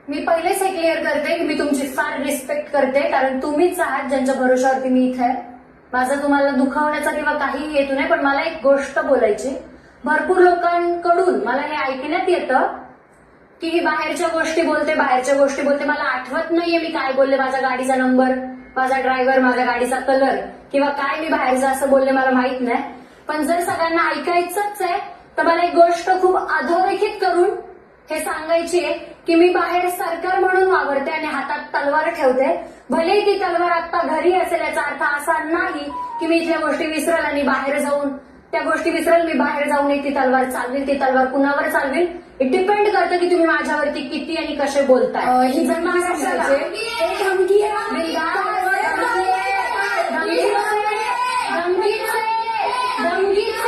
मी पहिलेच हे क्लिअर करते की मी तुमची फार रिस्पेक्ट करते, कारण तुम्हीच आहात ज्यांच्या भरोशावरती मी इथे आहे. माझं तुम्हाला दुखावण्याचा किंवा काही हेतू नाही, पण मला एक गोष्ट बोलायची. भरपूर लोकांकडून मला हे ऐकण्यात येतं की ही बाहेरच्या गोष्टी बोलते. मला आठवत नाहीये मी काय बोलले, माझ्या गाडीचा नंबर, माझा ड्रायव्हर, माझ्या गाडीचा कलर किंवा काय मी बाहेरचं असं बोलले मला माहित नाही. पण जर सगळ्यांना ऐकायचंच आहे तर मला एक गोष्ट खूप अधोरेखित करून हे सांगायची आहे की मी बाहेर सरकार म्हणून वावरते आणि हातात तलवार ठेवते. भले ती तलवार आता घरी असेल याचा अर्थ असा नाही की मी इथल्या गोष्टी विसरेल आणि बाहेर जाऊन त्या गोष्टी विसरेल. मी बाहेर जाऊन ती तलवार चालवेल, ती तलवार कुणावर चालवेल इट डिपेंड करतं की तुम्ही माझ्यावरती किती आणि कसे बोलताय. ही जर महाराष्ट्राचे धमकी धमकीचे